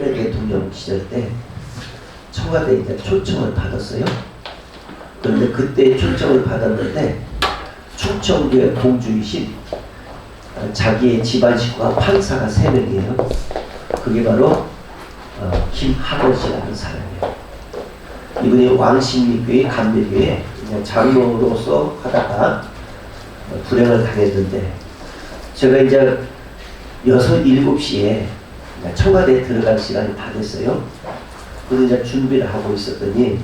박근혜 대통령 시절 때 청와대 이제 초청을 받았어요. 그런데 그때 초청을 받았는데 충청도의 공주이신 자기의 집안 식구가 판사가 3명이에요. 그게 바로 김학원 씨라는 사람이에요. 이분이 왕십리교회 감리교회 장로로서 하다가 불행을 당했는데, 제가 이제 6, 7시에 청와대에 들어갈 시간이 다 됐어요. 그래서 이제 준비를 하고 있었더니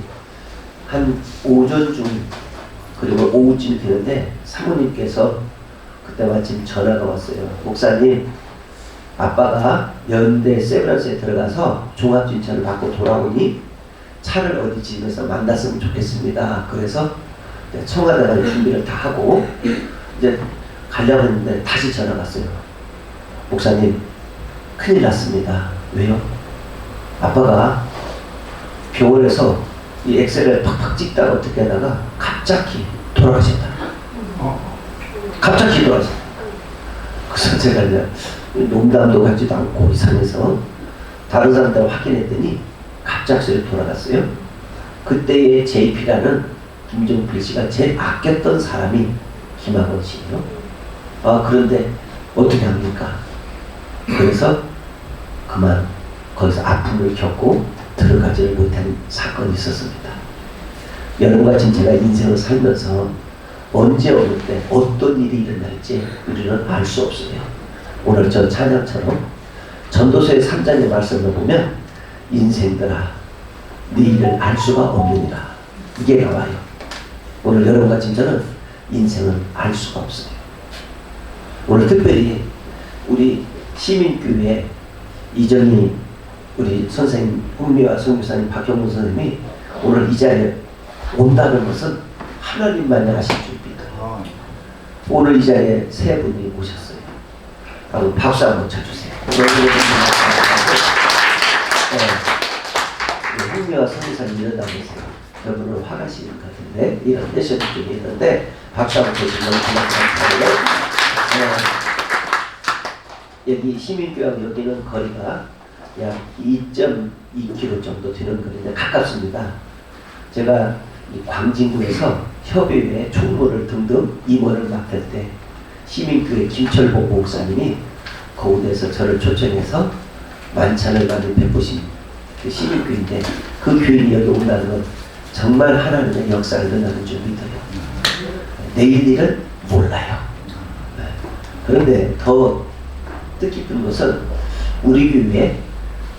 한 오전중 그리고 오후쯤 되는데 사모님께서 그때 마침 전화가 왔어요. 목사님, 아빠가 연대 세브란스에 들어가서 종합진찰을 받고 돌아오니 차를 어디 집에서 만났으면 좋겠습니다. 그래서 청와대 갈 준비를 다 하고 이제 가려고 했는데 다시 전화가 왔어요. 목사님, 큰일 났습니다. 왜요? 아빠가 병원에서 이 엑셀을 팍팍 찍다가 어떻게 하다가 갑자기 돌아가셨다. 갑자기 돌아가셨다. 그래서 제가 이제 농담도 같지도 않고 이상해서 다른 사람들 확인했더니 갑작스레 돌아갔어요. 그때의 JP라는 김종필 씨가 제일 아꼈던 사람이 김학원 씨예요. 그런데 어떻게 합니까? 그래서 그만 거기서 아픔을 겪고 들어가지를 못한 사건이 있었습니다. 여러분과 제가 인생을 살면서 언제 어느 때 어떤 일이 일어날지 우리는 알 수 없어요. 오늘 저 찬양처럼 전도서의 3장의 말씀을 보면 인생들아 네 일을 알 수가 없느니라, 이게 나와요. 오늘 여러분과 저는 인생을 알 수가 없어요. 오늘 특별히 우리 시민교회 이전희 우리 선생님 홍미화 선교사님 박형문 선생님이 오늘 이 자리에 온다는 것은 하나님만이 하신 줄입니다. 오늘 이 자리에 3분이 오셨어요. 박수 한번 쳐주세요. 홍미화 선교사님 일어나고 계세요. 여러분은 화나시는 것 같은데 이런 패션 쪽에 있는데 박수 한번 쳐주시면 고맙습니다. 여기 시민교회하고 여기는 거리가 약 2.2km 정도 되는 거리인데 가깝습니다. 제가 이 광진구에서 협의회 총무를 등등 임원을 맡을 때 시민교회 김철복 목사님이 거기에서 저를 초청해서 만찬을 많이 베푸신 그 시민교회인데, 그 교인이 여기 온다는 건 정말 하나님의 역사를 일어나는 줄 믿어요. 내일 일은 몰라요. 그런데 더 뜻깊은 것은 우리 교회에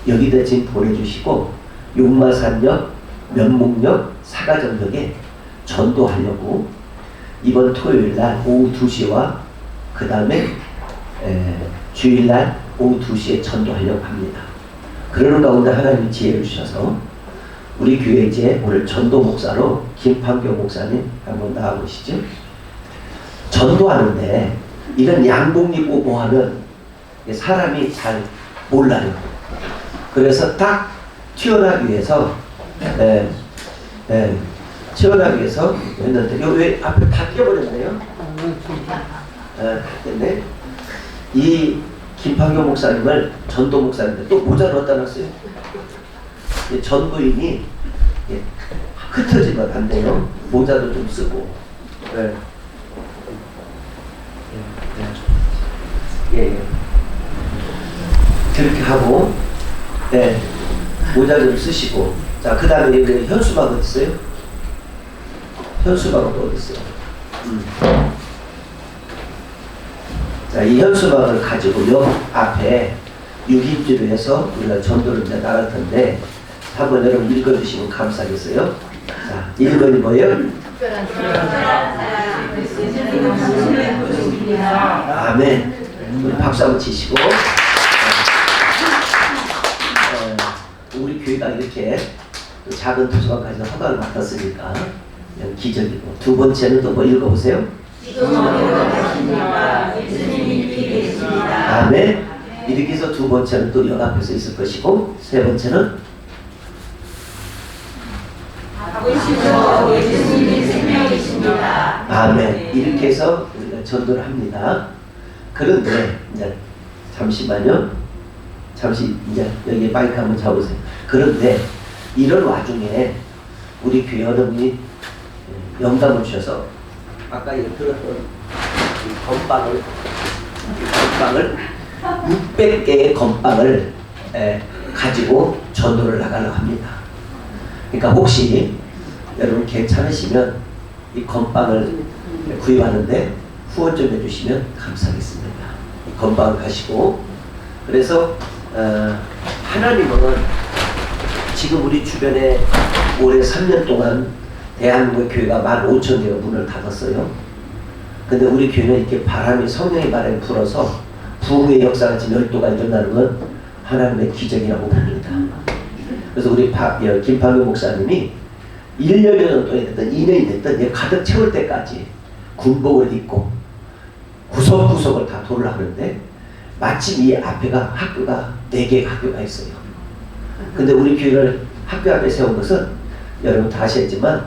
여기다 지금 보내주시고 용마산역, 면목역, 사가정역에 전도하려고 이번 토요일날 오후 2시와 그 다음에 주일날 오후 2시에 전도하려고 합니다. 그러는 가운데 하나님이 지혜를 주셔서 우리 교회 이제 오늘 전도 목사로 김판교 목사님 한번 나와보시죠. 전도하는데 이런 양복 입고 뭐하면 사람이 잘 몰라요. 그래서 딱 튀어나기 위해서 튀어나기 위해서 했는데 왜 앞에 다 끼어버렸네요. 다 꼈네. 이 김판교 목사님을 전도 목사님인데 또 모자를 어디다 놨어요? 전도인이 흩어지면 안 돼요. 모자도 좀 쓰고. 예. 그렇게 하고, 모자 좀 쓰시고. 자, 그 다음에 여기 현수막 어디 있어요? 현수막은 또 어디 있어요? 자, 이 현수막을 가지고 옆 앞에 6인주로 해서 우리가 전도를 이제 나갈 텐데, 한번 여러분 읽어주시면 감사하겠어요. 자, 1번이 뭐예요? 아멘. 우리 박수 한번 치시고. 우리 교회가 이렇게 작은 도서관까지 허가를 받았으니까 그냥 기적이고. 두 번째는 또 뭐 읽어보세요. 아멘. 이렇게 해서 두 번째는 또 연합해서 있을 것이고, 세 번째는 예수님이 생명이십니다. 아멘. 이렇게 해서 우리가 전도를 합니다. 그런데 이제 잠시만요. 잠시 이제 여기 마이크 한번 잡으세요. 그런데 이런 와중에 우리 교회 여러분이 영감을 주셔서 아까 들었던 이 건빵을 600개의 건빵을 가지고 전도를 나가려고 합니다. 그러니까 혹시 여러분 괜찮으시면 이 건빵을 구입하는데 후원 좀 해주시면 감사하겠습니다. 이 건빵을 가시고 그래서 하나님은 지금 우리 주변에 올해 3년 동안 대한민국 교회가 15,000개가 문을 닫았어요. 근데 우리 교회는 이렇게 성령의 바람이 불어서 부흥의 역사가 지금 12도가 일어나는 건 하나님의 기적이라고 봅니다. 그래서 우리 김판규 목사님이 1년이 정도에 됐든 2년이 됐든 가득 채울 때까지 군복을 입고 구석구석을 다 돌으려 하는데 마침 이 앞에가 학교가 4개의 학교가 있어요. 근데 우리 교회를 학교 앞에 세운 것은 여러분 다 아시겠지만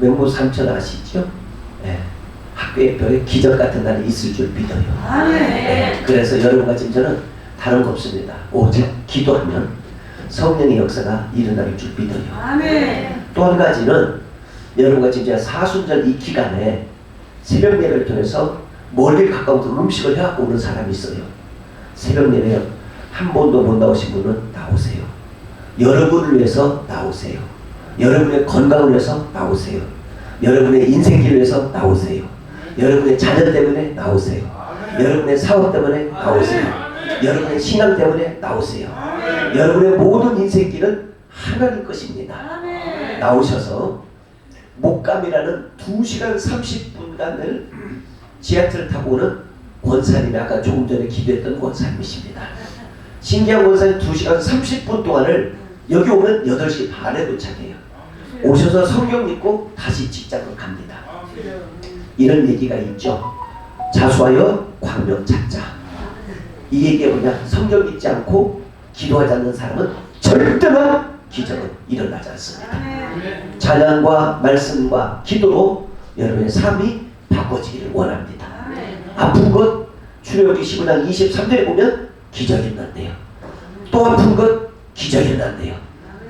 맹모 삼천 아시죠? 네. 학교에 벽에 기적 같은 날이 있을 줄 믿어요. 네. 그래서 여러분과 지금 저는 다른 거 없습니다. 오직 기도하면 성령의 역사가 일어날 줄 믿어요. 또 한 가지는 여러분과 지금 제가 사순절 이 기간에 새벽 예배를 통해서 멀리 가까운 음식을 해갖고 오는 사람이 있어요. 새벽 예배 한 번도 못 나오신 분은 나오세요. 여러분을 위해서 나오세요. 여러분의 건강을 위해서 나오세요. 여러분의 인생길을 위해서 나오세요. 여러분의 자녀 때문에 나오세요. 여러분의 사업 때문에 나오세요. 여러분의 신앙 때문에 나오세요. 여러분의 모든 인생길은 하나님 것입니다. 나오셔서 목감이라는 2시간 30분간을 지하철을 타고 오는 권사님이 아까 조금 전에 기도했던 권사님이십니다. 신기한 권사님 2시간 30분 동안을 여기 오면 8시 반에 도착해요. 오셔서 성경 읽고 다시 직장으로 갑니다. 이런 얘기가 있죠. 자수하여 광명 찾자. 이 얘기가 뭐냐? 성경 읽지 않고 기도하지 않는 사람은 절대로 기적은 일어나지 않습니다. 찬양과 말씀과 기도로 여러분의 삶이 바꿔지기를 원합니다. 아픈 것 출애굽기 15장 23절에 보면 기적이 일어난대요. 또 아픈 것 기적이 일어난대요.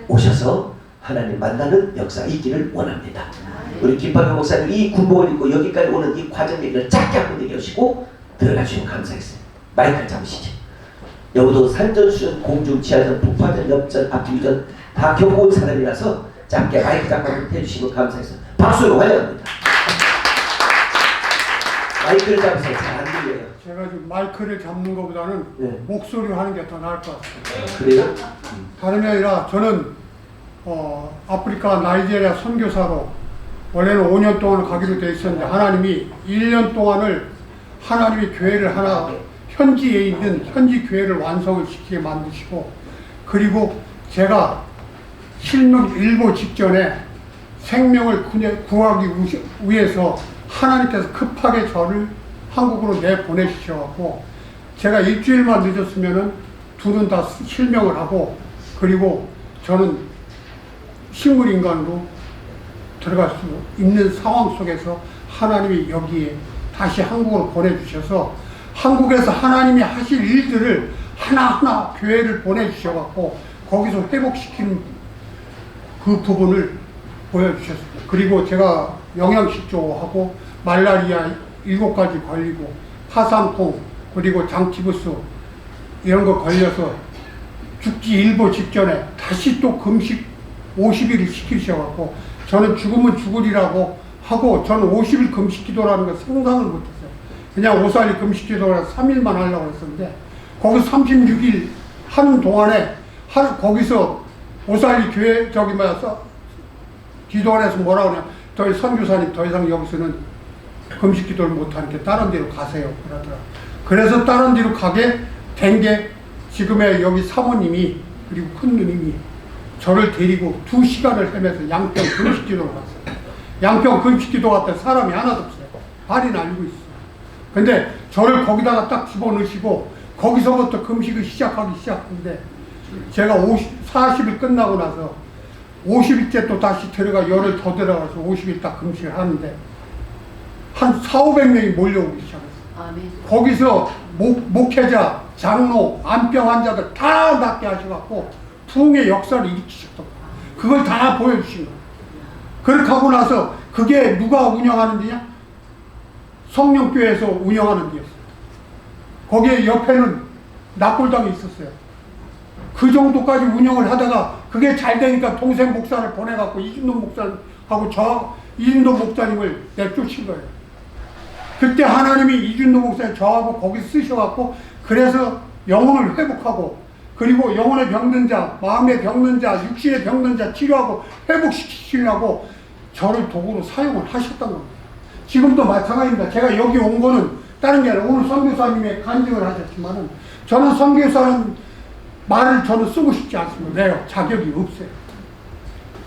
오셔서 하나님 만나는 역사가 있기를 원합니다. 우리 김판규 목사님 이 군복을 입고 여기까지 오는 이 과정 얘기를 짧게 한번 얘기하시고 들어가 주시면 감사하겠습니다. 마이크를 잡으시죠. 여기도 산전, 수전, 공중, 지하전, 폭파전, 옆전, 앞뒤전 다 겪어온 사람이라서 짧게 마이크 잡고 한번 해주시면 감사하겠습니다. 박수로 환영합니다. 마이크를 잡으세요. 잘 안 들려요. 제가 지금 마이크를 잡는 것보다는 네. 목소리로 하는 게 더 나을 것 같습니다. 그래요? 다름이 아니라 저는 아프리카 나이지리아 선교사로 원래는 5년 동안 가기로 돼 있었는데 하나님이 1년 동안을 하나님이 교회를 하나 현지에 있는 현지 교회를 완성을 시키게 만드시고 그리고 제가 실명 일보 직전에 생명을 구하기 위해서 하나님께서 급하게 저를 한국으로 내보내주셔서 제가 일주일만 늦었으면은 둘은 다 실명을 하고 그리고 저는 식물인간으로 들어갈 수 있는 상황 속에서 하나님이 여기에 다시 한국으로 보내주셔서 한국에서 하나님이 하실 일들을 하나하나 교회를 보내주셔갖고 거기서 회복시키는 그 부분을 보여주셨습니다. 그리고 제가 영양실조하고 말라리아 7가지 걸리고 파상통 그리고 장티부스 이런 거 걸려서 죽기 일보 직전에 다시 또 금식 50일을 시키셔갖고 저는 죽으면 죽으리라고 하고 저는 50일 금식 기도라는 걸 상상을 못했어요. 그냥 오살리 금식 기도를 3일만 하려고 했었는데 거기 36일 하는 동안에 거기서 오살리 교회 기도원에서 뭐라고 하냐 저희 선교사님 더 이상 여기서는 금식 기도를 못하니까 다른 데로 가세요 그러더라고요. 그래서 다른 데로 가게 된 게 지금의 여기 사모님이 그리고 큰 누님이 저를 데리고 2시간을 헤매서 양평 금식 기도를 갔어요. 양평 금식 기도 갔다 사람이 하나도 없어요. 발이 날리고 있어요. 근데 저를 거기다가 딱 집어넣으시고 거기서부터 금식을 시작하는데 제가 40일 끝나고 나서 50일째 또 다시 열흘 더 들어가서 50일 딱 금식을 하는데 한 400~500명이 몰려오기 시작했어요. 거기서 목회자 장로, 안병 환자들 다 낫게 하셔갖고 부흥의 역사를 일으키셨던 거예요. 그걸 다 보여주신 거예요. 그렇게 하고 나서 그게 누가 운영하는 데냐? 성령교회에서 운영하는 데였어요. 거기에 옆에는 납골당이 있었어요. 그 정도까지 운영을 하다가 그게 잘 되니까 동생 목사를 보내갖고 이준도 목사하고 이준도 목사님을 내쫓은 거예요. 그때 하나님이 이준도 목사님 저하고 거기 쓰셔갖고 그래서 영혼을 회복하고 그리고 영혼의 병든 자, 마음의 병든 자, 육신의 병든 자 치료하고 회복시키려고 저를 도구로 사용을 하셨던 겁니다. 지금도 마찬가지입니다. 제가 여기 온 거는 다른 게 아니라 오늘 선교사님의 간증을 하셨지만은 저는 선교사는 말을 저는 쓰고 싶지 않습니다. 왜요? 자격이 없어요.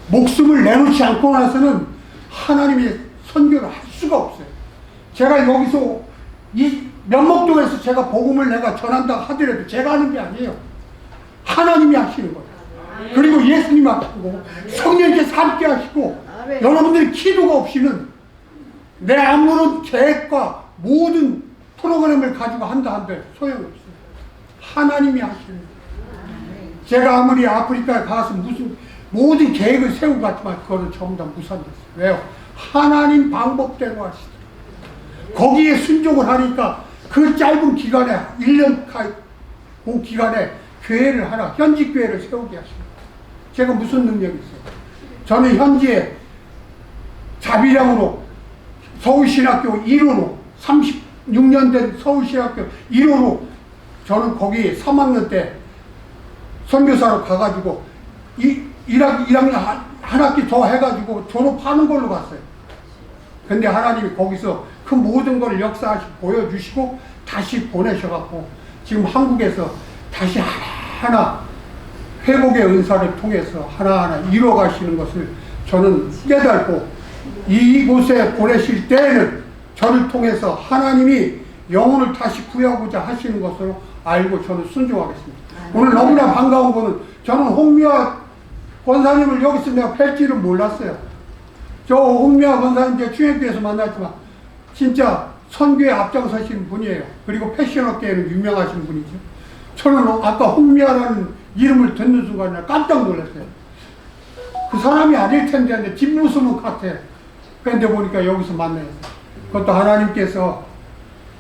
목숨을 내놓지 않고 나서는 하나님의 선교를 할 수가 없어요. 제가 여기서 이 면목동에서 제가 복음을 내가 전한다 하더라도 제가 하는 게 아니에요. 하나님이 하시는 거예요. 그리고 예수님이 하시고 성령께서 함께 하시고 여러분들이 기도가 없이는 내 아무런 계획과 모든 프로그램을 가지고 한다 한들 소용없어요. 하나님이 하시는 거예요. 제가 아무리 아프리카에 가서 무슨 모든 계획을 세우고 갔지만 그거는 전부 다 무산됐어요. 왜요? 하나님 방법대로 하시더라고요. 거기에 순종을 하니까 그 짧은 기간에 1년 그 기간에 교회를 하나 현지 교회를 세우게 하십니다. 제가 무슨 능력이 있어요? 저는 현지에 자비량으로 서울신학교 1호로 36년 된 서울신학교 1호로 저는 거기 3학년 때 선교사로 가가지고 1학년 한 학기 더 해가지고 졸업하는 걸로 갔어요. 근데 하나님이 거기서 그 모든 걸 역사하시고 보여주시고 다시 보내셔갖고 지금 한국에서 다시 하나하나 회복의 은사를 통해서 하나하나 이뤄가시는 것을 저는 깨닫고 이곳에 보내실 때에는 저를 통해서 하나님이 영혼을 다시 구하고자 하시는 것으로 알고 저는 순종하겠습니다. 오늘 너무나 반가운 거는 저는 홍미화 권사님을 여기서 내가 뵐지는 몰랐어요. 저 홍미화 권사님 제가 충행교에서 만났지만 진짜 선교에 앞장서신 분이에요. 그리고 패션업계에는 유명하신 분이죠. 저는 아까 홍미화라는 이름을 듣는 순간에 깜짝 놀랐어요. 그 사람이 아닐 텐데 하는데 뒷모습은 같아요. 그런데 보니까 여기서 만나요. 그것도 하나님께서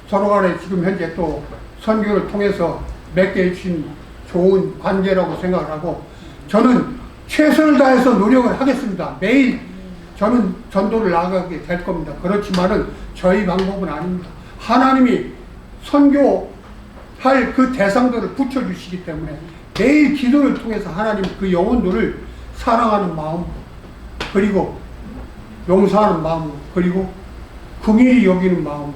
서로 간에 지금 현재 또 선교를 통해서 맺게 해주신 좋은 관계라고 생각을 하고 저는 최선을 다해서 노력을 하겠습니다. 매일 저는 전도를 나가게 될 겁니다. 그렇지만은 저희 방법은 아닙니다. 하나님이 선교할 그 대상들을 붙여주시기 때문에 매일 기도를 통해서 하나님 그 영혼들을 사랑하는 마음 그리고 용서하는 마음 그리고 긍휼히 여기는 마음으로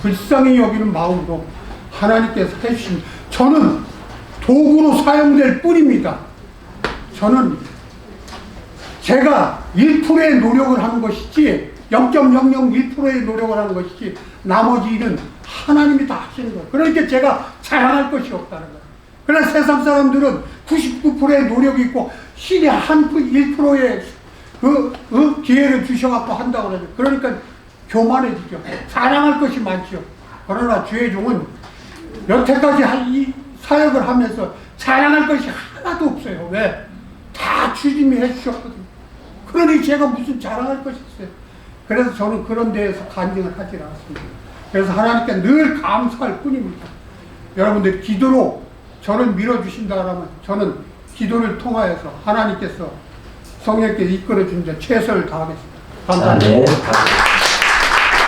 불쌍히 여기는 마음으로 하나님께서 해주신 저는 도구로 사용될 뿐입니다. 저는 제가 1%의 노력을 하는 것이지 0.001%의 노력을 하는 것이지 나머지 일은 하나님이 다 하시는 거예요. 그러니까 제가 자랑할 것이 없다는 거예요. 그러나 세상 사람들은 99%의 노력이 있고 신이 1%의 그 기회를 주셔갖고 한다고 그러죠. 그러니까 교만해지죠. 자랑할 것이 많죠. 그러나 주의 종은 여태까지 이 사역을 하면서 자랑할 것이 하나도 없어요. 왜? 다 주님이 해주셨거든요. 그러니 제가 무슨 자랑할 것이 있어요. 그래서 저는 그런 데에서 간증을 하지 않았습니다. 그래서 하나님께 늘 감사할 뿐입니다. 여러분들 기도로 저를 밀어주신다 그러면 저는 기도를 통하여서 하나님께서 성령께서 이끌어준 자 최선을 다하겠습니다. 감사합니다.